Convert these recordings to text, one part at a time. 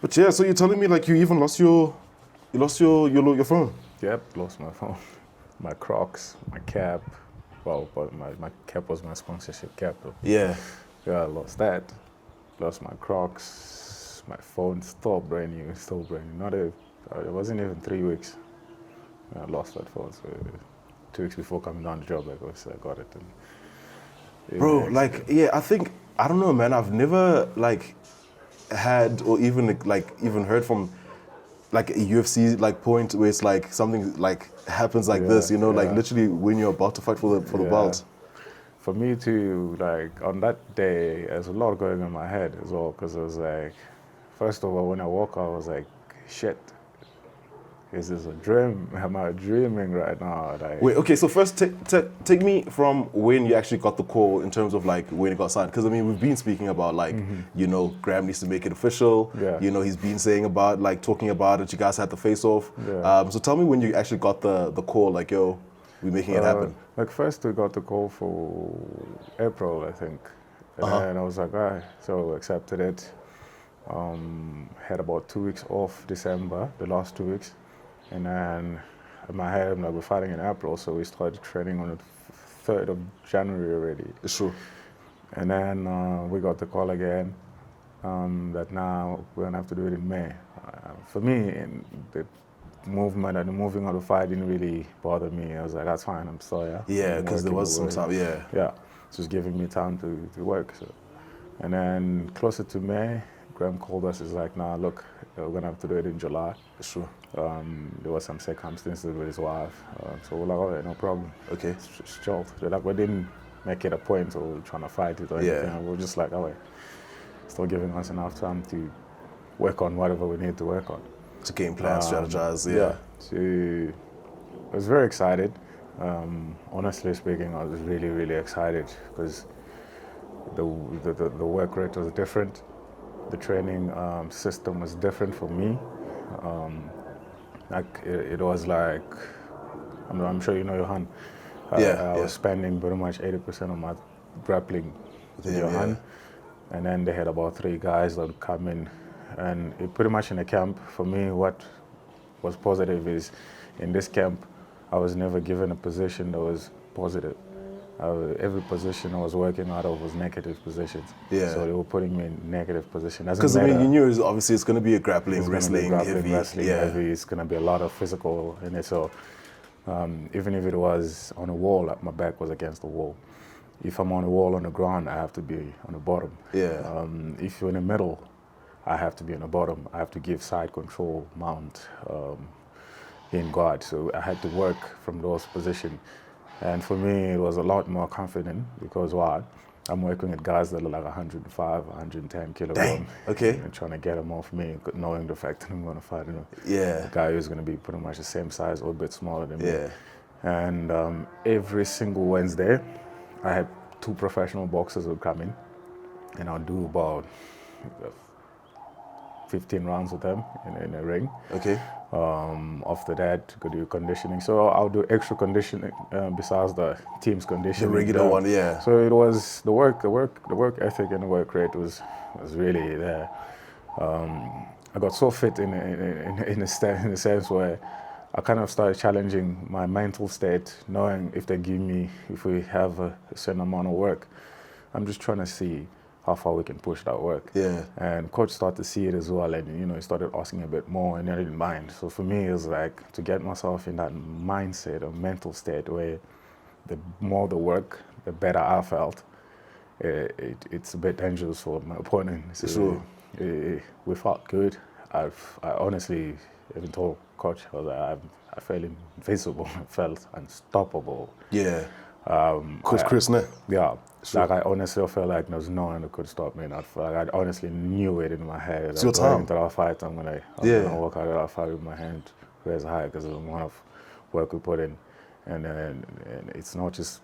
But yeah, so you're telling me like you even lost your phone? Yep, lost my phone, my Crocs, my cap. Well, but my cap was my sponsorship cap though. Yeah. Yeah, I lost that. Lost my Crocs, my phone, still brand new. It wasn't even 3 weeks. I lost that phone. So 2 weeks before coming down the job, I got it. And Bro, like, yeah, I don't know, man. I've never like had or even heard from like a UFC like point where it's like something like happens like this, you know, like literally when you're about to fight for the belt. For me too, like on that day, there's a lot going on in my head as well, because I was like, first of all, when I woke up, I was like, shit, is this a dream? Am I dreaming right now? Like, Wait, okay, so first take me from when you actually got the call in terms of like when it got signed. Because I mean, we've been speaking about like, you know, Graham needs to make it official. Yeah. You know, he's been saying about like talking about it. You guys had the face off. Yeah. So tell me when you actually got the call, like, yo, we're making it happen. Like first we got the call for April, I think. And I was like, all right, so accepted it. Had about 2 weeks off December, the last 2 weeks. And then in my head, I'm like, we're fighting in April, so we started training on the 3rd of January already. It's true. And then we got the call again that now we're gonna have to do it in May. For me, the movement and the moving of the fight didn't really bother me. I was like, that's fine, I'm still here. Yeah, because there was some time, yeah. Yeah, it's just giving me time to work. So. And then closer to May, Graham called us, he's like, nah, look, we're gonna have to do it in July. It's true. There was some circumstances with his wife, so we're like, all right, no problem. Okay. It's chilled. So like, we didn't make it a point or trying to fight it or anything. We're just like, all right, still giving us enough time to work on whatever we need to work on. To game plan, strategize, So I was very excited. Honestly speaking, I was really, really excited because the work rate was different. The training system was different for me. It was like, I'm sure you know Johan. I was spending pretty much 80% of my grappling with Johan. And then they had about 3 guys that would come in. And pretty much in the camp, for me, what was positive is in this camp, I was never given a position that was positive. Every position I was working out of was negative positions. Yeah. So they were putting me in negative position. Because I mean, you knew obviously it's going to be a grappling, wrestling, heavy. Heavy. It's going to be a lot of physical in it. So even if it was on a wall, my back was against the wall. If I'm on a wall on the ground, I have to be on the bottom. Yeah. If you're in the middle, I have to be on the bottom. I have to give side control, mount, in guard. So I had to work from those positions. And for me, it was a lot more confident because I'm working with guys that are like 105, 110 kilograms. Dang. Okay. And trying to get them off me, knowing the fact that I'm going to fight a guy who's going to be pretty much the same size or a bit smaller than me. And every single Wednesday, I had 2 professional boxers who would come in, and I'll do about 15 rounds with them in a ring. Okay. After that, go do conditioning. So I'll do extra conditioning besides the team's conditioning. The regular one, yeah. So it was the work ethic and the work rate was really there. I got so fit in a sense where I kind of started challenging my mental state, knowing if we have a certain amount of work, I'm just trying to see how far we can push that work. Yeah. And coach started to see it as well, and he started asking a bit more, and I didn't mind. So for me, it was like to get myself in that mindset or mental state where the more the work, the better I felt. It's a bit dangerous for my opponent. So we felt good. I honestly even told coach, I felt invincible. I felt unstoppable. Yeah. Coach Chris, ne? Yeah. Like I honestly felt like there was no one that could stop me. I honestly knew it in my head. It's your time. Into that fight, I'm gonna walk out of that fight with my hand raised high because of the amount of work we put in, and it's not just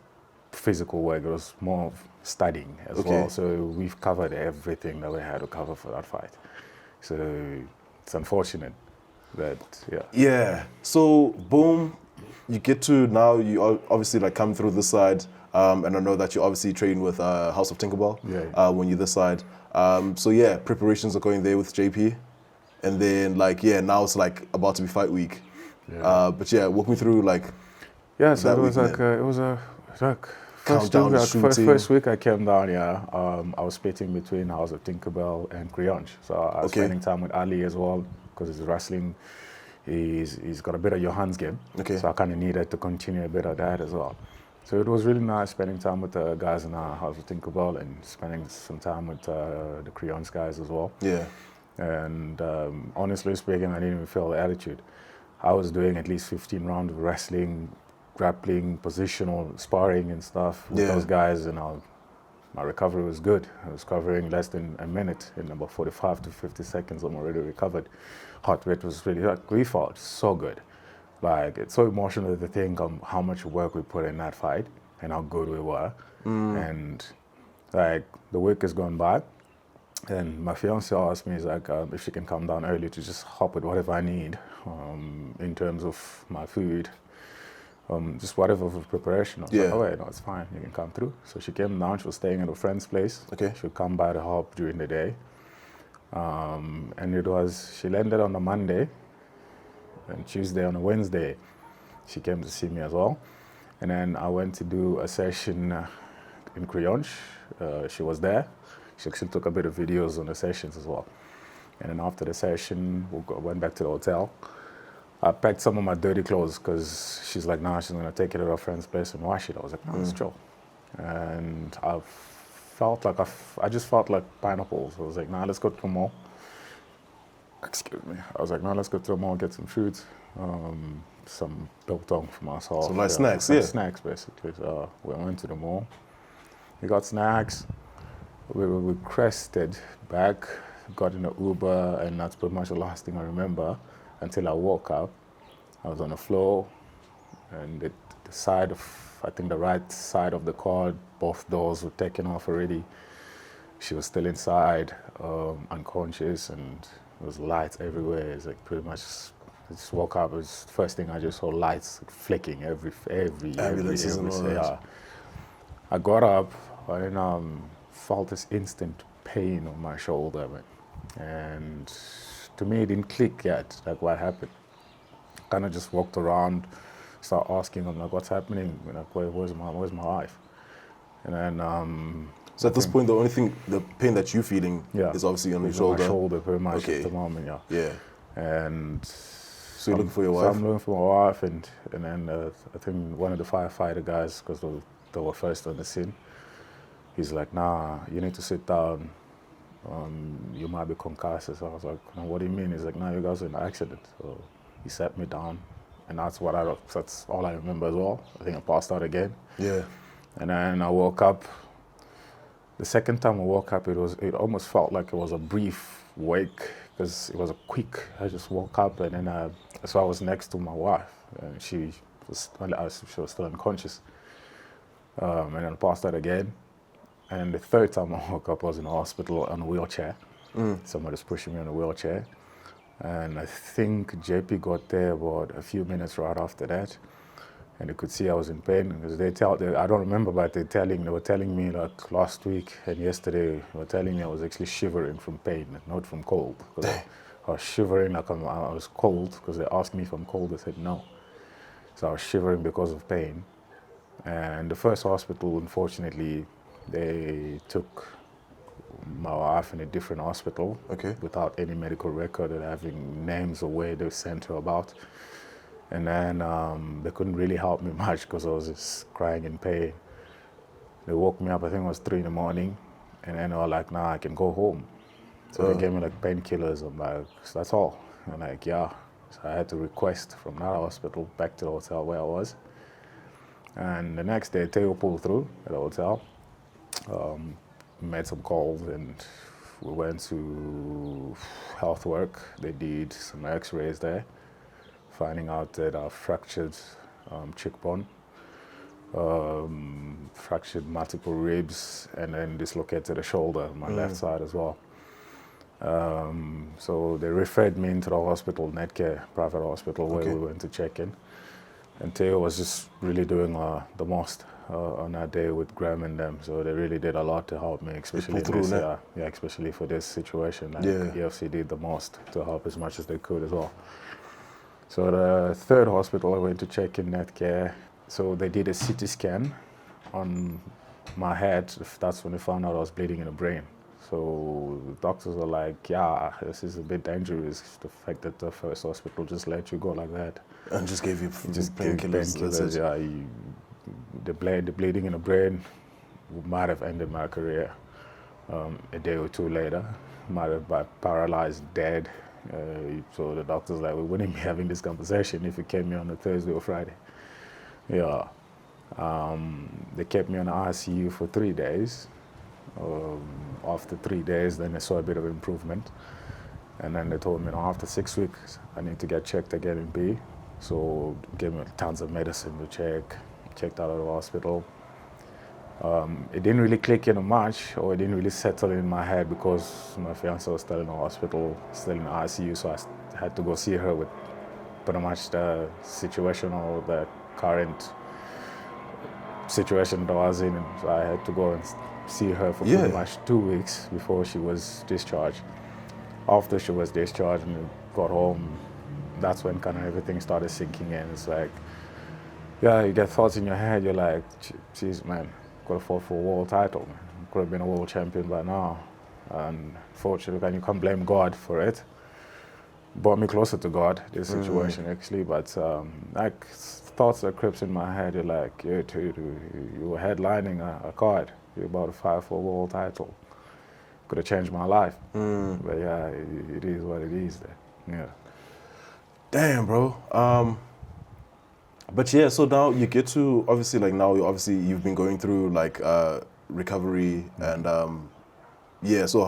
physical work. It was more of studying as well. So we've covered everything that we had to cover for that fight. So it's unfortunate that Yeah. So boom, you get to now. You obviously like come through this side. And I know that you obviously train with House of Tinkerbell when you're this side. So yeah, preparations are going there with JP. and then like now it's like about to be fight week. Yeah. But yeah, walk me through like. Yeah, so that it was week, like man. it was a like Countdown to shooting. first week I came down. Yeah, I was splitting between House of Tinkerbell and Crionch, so I was spending time with Ali as well because he's wrestling. He's got a bit of Johan's game, so I kind of needed to continue a bit of that as well. So it was really nice spending time with the guys in our House of Tinkerbell and spending some time with the Crionch guys as well. Yeah. And honestly speaking, I didn't even feel the attitude. I was doing at least 15 rounds of wrestling, grappling, positional, sparring and stuff with those guys, and my recovery was good. I was covering less than a minute. In about 45 to 50 seconds, I'm already recovered. Heart rate was really, like, we felt so good. Like, it's so emotional to think of how much work we put in that fight and how good we were. And like, the week has gone by, and my fiance asked me, if she can come down early to just help with whatever I need in terms of my food, just whatever for preparation. I was like, oh wait, no, it's fine, you can come through. So she came down, she was staying at a friend's place. She would come by to help during the day. And she landed on a Monday, and Tuesday on a Wednesday, she came to see me as well. And then I went to do a session in Crionch. She was there. She actually took a bit of videos on the sessions as well. And then after the session, went back to the hotel. I packed some of my dirty clothes because she's like, nah, she's gonna take it to her friend's place and wash it. I was like, no, let's chill. And I just felt like pineapples. I was like, nah, let's go to the mall. Excuse me. I was like, no, let's go to the mall, get some food, some biltong for myself. Some nice snacks, snacks, basically. So we went to the mall. We got snacks. We crested back, got in an Uber, and that's pretty much the last thing I remember until I woke up. I was on the floor, and the side of, I think the right side of the car, both doors were taken off already. She was still inside, unconscious, and there was lights everywhere. It's like pretty much, I just woke up. It was the first thing I just saw, lights flicking every I got up and felt this instant pain on my shoulder, man. And to me, it didn't click yet, like what happened. Kind of just walked around, started asking them, like, what's happening? Like, where's my wife? And then so at this point, the pain that you're feeling is obviously on your shoulder. On my shoulder, pretty much at the moment, Yeah. And so you're looking for your wife? So I'm looking for my wife, and then I think one of the firefighter guys, because they were first on the scene, he's like, nah, you need to sit down. You might be concussed. So I was like, no, what do you mean? He's like, no, you guys were in an accident. So he sat me down, and that's all I remember as well. I think I passed out again. Yeah. And then I woke up. The second time I woke up, it almost felt like it was a brief wake, because it was a quick. I just woke up, and then so I was next to my wife, and she was still unconscious. And then I passed out again. And the third time I woke up, I was in the hospital on a wheelchair. Somebody was pushing me on a wheelchair. And I think JP got there about a few minutes right after that. And they could see I was in pain, because I don't remember, but they were telling me like last week and yesterday, they were telling me I was actually shivering from pain, not from cold. Because I was shivering like I was cold, because they asked me if I'm cold, I said no. So I was shivering because of pain. And the first hospital, unfortunately, they took my wife in a different hospital without any medical record or having names of where they sent her about. And then they couldn't really help me much, because I was just crying in pain. They woke me up, I think it was 3 a.m, and then they were like, nah, I can go home. So they gave me like painkillers. I'm like, so that's all. I'm like, yeah. So I had to request from that hospital back to the hotel where I was. And the next day, Theo pulled through at the hotel. Made some calls, and we went to health work. They did some x-rays there, finding out that I fractured cheekbone, fractured multiple ribs, and then dislocated the shoulder on my left side as well. So they referred me into the hospital, Netcare, private hospital, where we went to check in. And Theo was just really doing the most. on that day with Graham and them. So they really did a lot to help me, especially in this, especially for this situation. Like EFC did the most to help as much as they could as well. So the third hospital I went to check in Netcare, so they did a CT scan on my head. That's when they found out I was bleeding in the brain. So the doctors were like, yeah, this is a bit dangerous, the fact that the first hospital just let you go like that. And just gave you painkillers. Yeah, the bleeding in the brain might have ended my career. A day or two later, might have been paralyzed, dead. So the doctors like, we wouldn't be having this conversation if you came here on a Thursday or Friday. Yeah. They kept me on the ICU for 3 days. After 3 days, then I saw a bit of improvement. And then they told me, after 6 weeks, I need to get checked again in B. So gave me tons of medicine to checked out of the hospital. It didn't really click in much, or it didn't really settle in my head because my fiance was still in the hospital, still in the ICU, so I had to go see her with pretty much the situation or the current situation that I was in. And so I had to go and see her for pretty much 2 weeks before she was discharged. After she was discharged and got home, that's when kind of everything started sinking in. It's like, you get thoughts in your head, you're like, geez, man, could have fought for a world title, man. Could have been a world champion by now. And fortunately, and you can't blame God for it. Brought me closer to God, this situation actually, but like thoughts that creeps in my head, you're like, you were headlining a card, you're about to fight for a world title. Could have changed my life. But yeah, it is what it is there. Yeah. Damn, bro. But yeah, so now you get to, obviously, like now, you've been going through like recovery and so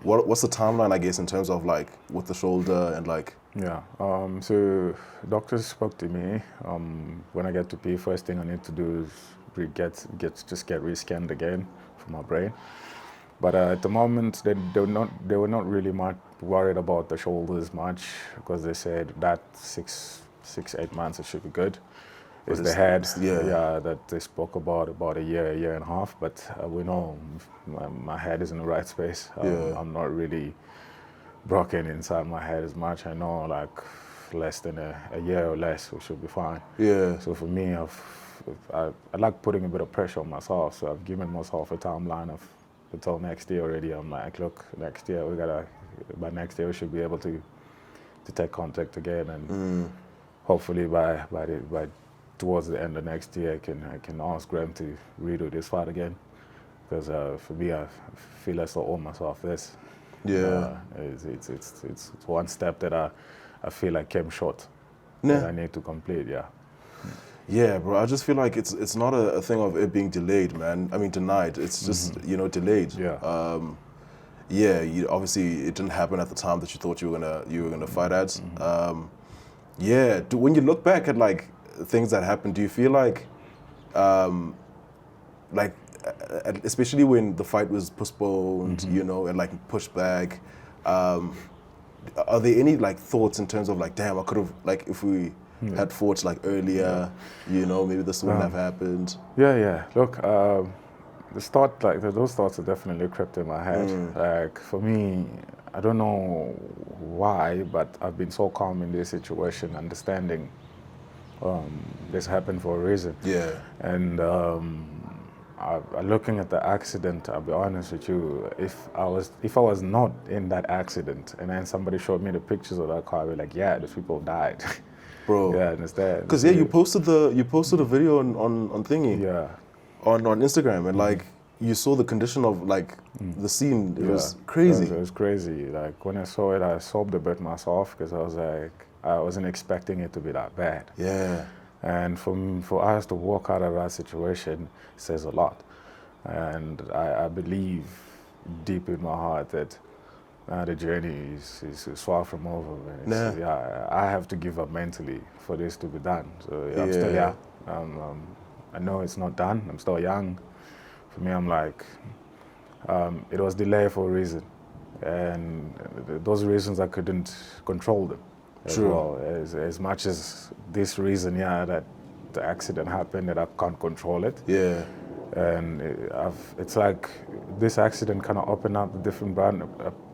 what's the timeline, I guess, in terms of like with the shoulder and like? Yeah, so doctors spoke to me. When I get to P, first thing I need to do is get rescanned again for my brain. But at the moment, they were not really much worried about the shoulders much, because they said that 6-8 months it should be good. It's the head, that they spoke about a year and a half. But we know my head is in the right space. I'm not really broken inside my head as much. I know like less than a year or less, we should be fine. Yeah. So for me, I like putting a bit of pressure on myself. So I've given myself a timeline of until next year already. I'm like, look, next year by next year we should be able to take contact again, and hopefully by towards the end of next year I can ask Graham to redo this fight again, because for me I feel as though I owe myself this. Yeah. It's one step that I feel I came short. That I need to complete. Yeah, bro. I just feel like it's not a thing of it being delayed, man. I mean, denied. It's just delayed. Yeah. Obviously it didn't happen at the time that you thought you were gonna fight at. When you look back at like things that happened, do you feel like especially when the fight was postponed, and like pushed back, are there any like thoughts in terms of like, damn, I could have, like, if we had fought like earlier, maybe this wouldn't have happened? Yeah. Look, those thoughts have definitely crept in my head. Like for me, I don't know why, but I've been so calm in this situation, understanding this happened for a reason. Yeah. And looking at the accident, I'll be honest with you, if I was not in that accident and then somebody showed me the pictures of that car, I'd be like, yeah, those people died. Bro. Yeah, I understand. Because you posted the video on thingy. Yeah. On Instagram, and like you saw the condition of like the scene. It was crazy. It was crazy. Like when I saw it, I sobbed a bit myself, because I was like, I wasn't expecting it to be that bad. Yeah. And for us to walk out of that situation says a lot. And I believe deep in my heart that the journey is far from over. I have to give up mentally for this to be done. So I'm still young. I know it's not done. I'm still young. For me, I'm like, it was delayed for a reason. And those reasons, I couldn't control them. As True. well, as much as this reason, that the accident happened that I can't control it. Yeah. And it's like this accident kind of opened up a different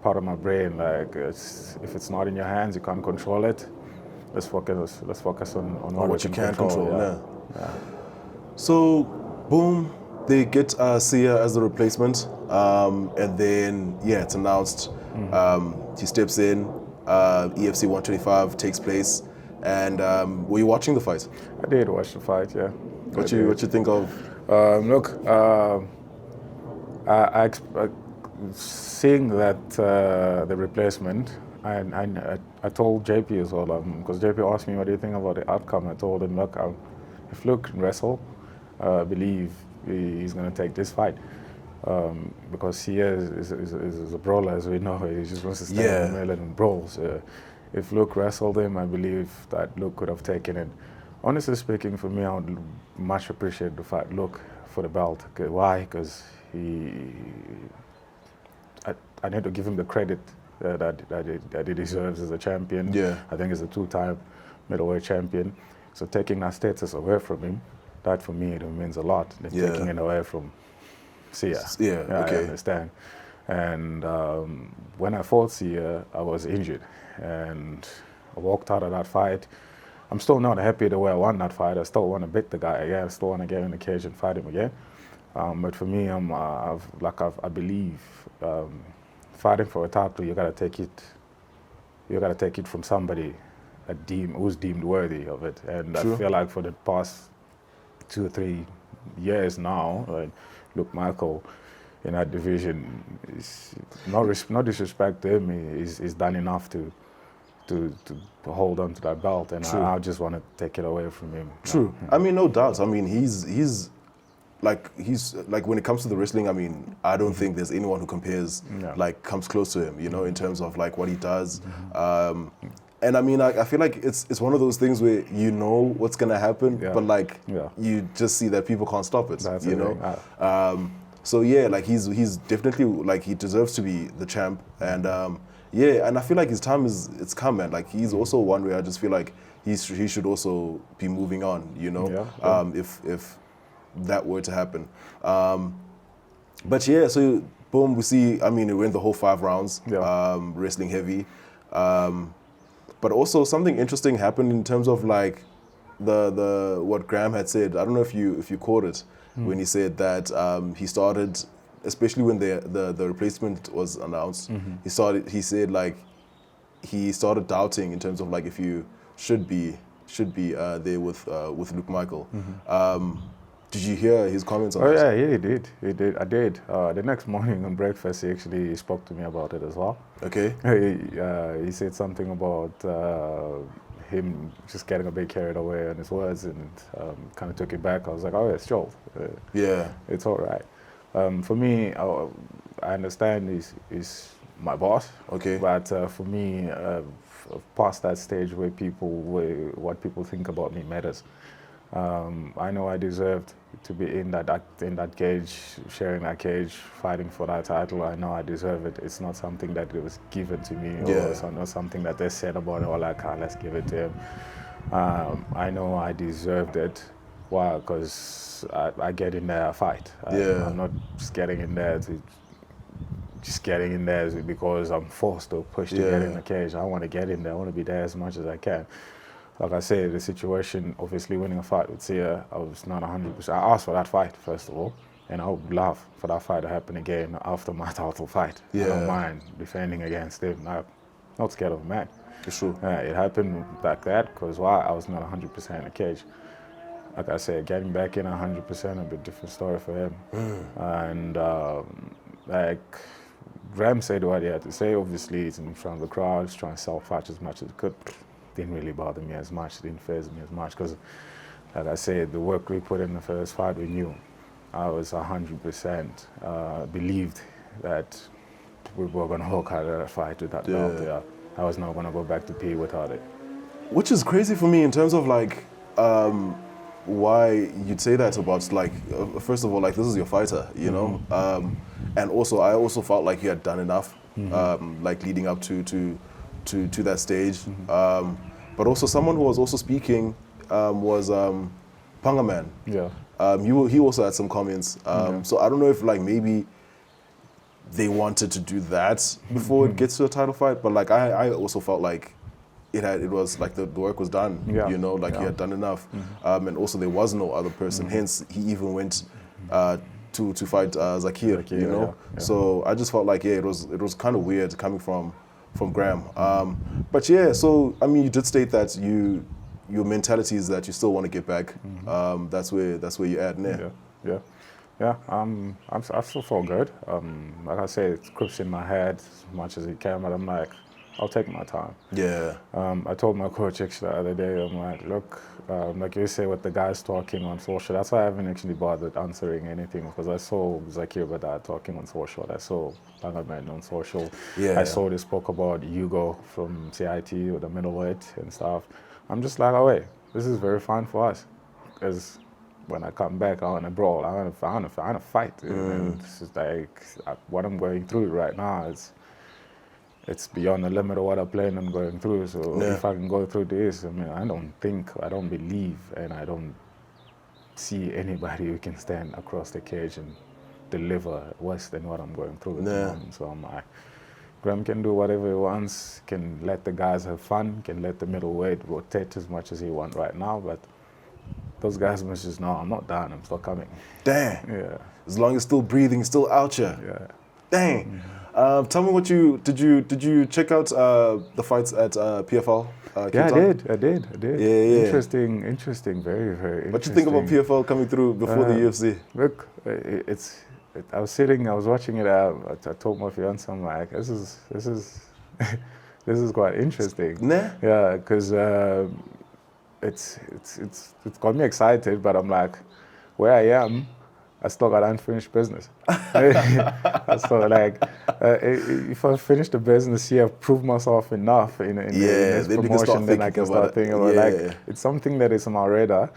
part of my brain. Like if it's not in your hands, you can't control it. Let's focus on what you can control. Yeah. So, boom, they get Sia as the replacement, and then it's announced. He steps in. EFC 125 takes place, and were you watching the fight? I did watch the fight. Yeah. What you think of? Look, seeing that the replacement, I told JP as well, because JP asked me, what do you think about the outcome? I told him, look, if Luke can wrestle, I believe he's going to take this fight. Because he is a brawler, as we know. He just wants to stand in the middle and brawl. So if Luke wrestled him, I believe that Luke could have taken it. Honestly speaking, for me, I would much appreciate the fight Luke for the belt. Why? Because I need to give him the credit that he deserves as a champion. Yeah. I think he's a 2-time middleweight champion. So taking that status away from him, that for me, it means a lot. Than taking it away from Sia. Yeah, okay. I understand. And when I fought Sia, I was injured. And I walked out of that fight. I'm still not happy the way I won that fight. I still want to beat the guy again. I still want to get in the cage and fight him again. But for me, I believe fighting for a title, you gotta take it from somebody who's deemed worthy of it. And True. I feel like for the past 2 or 3 years now, Luke Michael in that division is no disrespect to him. He's done enough to hold on to that belt, and I just want to take it away from him. True. I mean, no doubt. I mean, he's like when it comes to the wrestling. I mean, I don't think there's anyone who comes close to him. In terms of like what he does. And I mean, I feel like it's one of those things where you know what's gonna happen, but you just see that people can't stop it. That's So he's definitely he deserves to be the champ, and and I feel like his time it's come, man. Like he's also one where I just feel like he should also be moving on. If that were to happen. But so boom, we see. I mean, we went the whole 5 rounds, wrestling heavy. But also something interesting happened in terms of like the what Graham had said. I don't know if you caught it when he said that he started, especially when the replacement was announced. He said like he started doubting in terms of like if you should be there with Luke Michael. Did you hear his comments on that? Oh yeah, he did. I did. The next morning on breakfast, he actually spoke to me about it as well. Okay. He said something about him just getting a bit carried away on his words, and kind of took it back. I was like, oh yeah, sure. It's all right. For me, I understand he's my boss. Okay. But for me, past that stage where what people think about me matters. I know I deserved to be in that cage, sharing that cage, fighting for that title. I know I deserve it. It's not something that was given to me, or it's not something that they said about it, or like, let's give it to him. I know I deserved it. Why? Because I get in there, I fight. I'm not just getting in there because I'm forced or pushed to get in the cage. I want to get in there. I want to be there as much as I can. Like I said, the situation, obviously winning a fight with Sia, I was not 100%. I asked for that fight, first of all, and I would love for that fight to happen again after my title fight. I don't mind defending against him. I'm not scared of a man. For sure. It happened like that because I was not 100% in the cage. Like I said, getting back in 100%, a bit different story for him. And like Ram said what he had to say, obviously he's in front of the crowd, he's trying to sell fights as much as he could. Didn't really bother me as much, didn't faze me as much, because like I said, the work we put in the first fight, we knew. I was 100% believed that we were going to walk out of that fight with that belt. I was not going to go back to P without it. Which is crazy for me in terms of like why you'd say that about like first of all, like this is your fighter, you know, and also I also felt like you had done enough, like leading up to that stage. But also someone who was also speaking was Panga Man. Yeah. He also had some comments. So I don't know if like maybe they wanted to do that before it gets to a title fight, but like I also felt like it was like the work was done. Yeah. You know, like he had done enough, and also there was no other person. Hence, he even went to fight Zakir. You know, so I just felt like it was kind of weird coming from Graham. But yeah, so I mean, you did state that your mentality is that you still want to get back. That's where you're at now. Yeah. I still feel good. Like I say, it creeps in my head as much as it can, but I'm like, I'll take my time. Yeah. I told my coach actually the other day, I'm like, look, like you say with the guys talking on social, that's why I haven't actually bothered answering anything, because I saw Zakir Badar talking on social, I saw Bangaman on social, I saw they spoke about Hugo from CIT or the middleweight and stuff. I'm just like, oh wait, this is very fun for us, because when I come back, I want to brawl, I want to fight. And this is like what I'm going through right now. It's beyond the limit of what I plan on going through. So if I can go through this, I mean, I don't believe, and I don't see anybody who can stand across the cage and deliver worse than what I'm going through at the moment. So I'm like, Graham can do whatever he wants, can let the guys have fun, can let the middleweight rotate as much as he wants right now, but those guys must just know I'm not done, I'm still coming. Damn. Yeah. As long as still breathing, still out here. Yeah. Dang. Tell me what did you check out the fights at PFL? Yeah, I did. Yeah. Interesting, very, very interesting. What you think about PFL coming through before the UFC? Look, I was watching it out. I told my fiance, I'm like, this is quite interesting. Nah. Yeah, because it's got me excited, but I'm like, where I am, I still got unfinished business. I still like, if I finish the business here, prove myself enough in this promotion, then I can start thinking about like, it's something that is on my radar,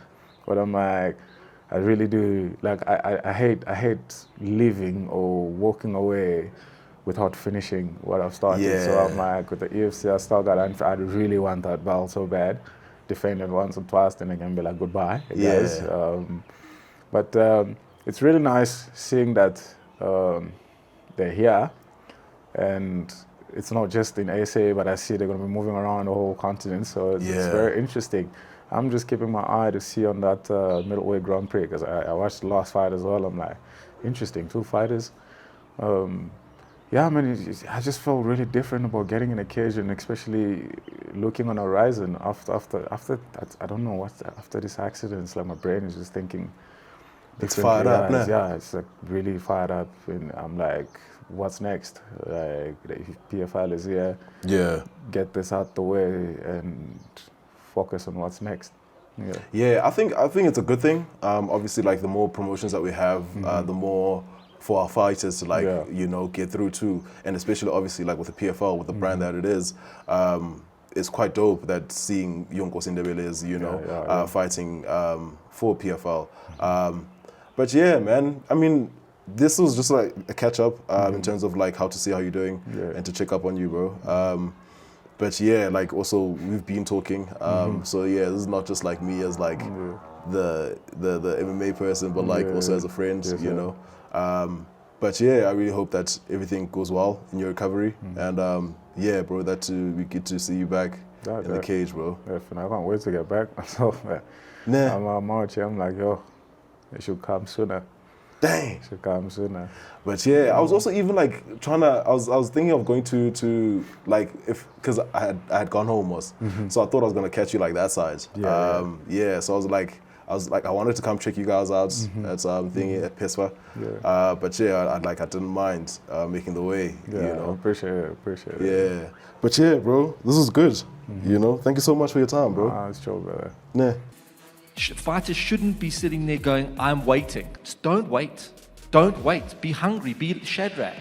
but I'm like, I really do, like, I hate leaving or walking away without finishing what I've started. Yeah. So I'm like, with the UFC, I still got, I really want that belt so bad. Defend it once or twice, then I can be like, goodbye, guys. But it's really nice seeing that they're here, and it's not just in SA, but I see they're going to be moving around the whole continent, so it's very interesting. I'm just keeping my eye to see on that middleweight Grand Prix, because I watched the last fight as well. I'm like, interesting, 2 fighters. Yeah, I mean, I just felt really different about getting in a cage, and especially looking on the horizon after I don't know what, after this accident. It's like my brain is just thinking. It's fired up now. Yeah, it's like really fired up, and I'm like, what's next? Like, if PFL is here, get this out the way and focus on what's next. Yeah, I think it's a good thing. Obviously, like the more promotions that we have, the more for our fighters to like get through to, and especially obviously like with the PFL, with the brand that it is. It's quite dope that seeing Yonkos Indebelez, fighting for PFL. But yeah, man, I mean, this was just like a catch up in terms of like how to see how you're doing and to check up on you, bro. But yeah, like also we've been talking. So yeah, this is not just like me as like the MMA person, but like also as a friend, you know. But yeah, I really hope that everything goes well in your recovery, and yeah, bro, that we get to see you back in the cage, bro. Definitely, I can't wait to get back myself. I'm out here. I'm like, yo, it should come sooner. Dang. It should come sooner. But yeah, I was also even like I was thinking of going to like, because I had gone home so I thought I was gonna catch you like that side. So I was like, I wanted to come check you guys out at thingy at Pespa. But yeah, I didn't mind making the way. Yeah, you know? I appreciate it. Yeah. But yeah, bro, this is good. You know, thank you so much for your time, bro. It's chill, brother. Yeah. Fighters shouldn't be sitting there going, I'm waiting. Just don't wait. Don't wait. Be hungry. Be Shadrack.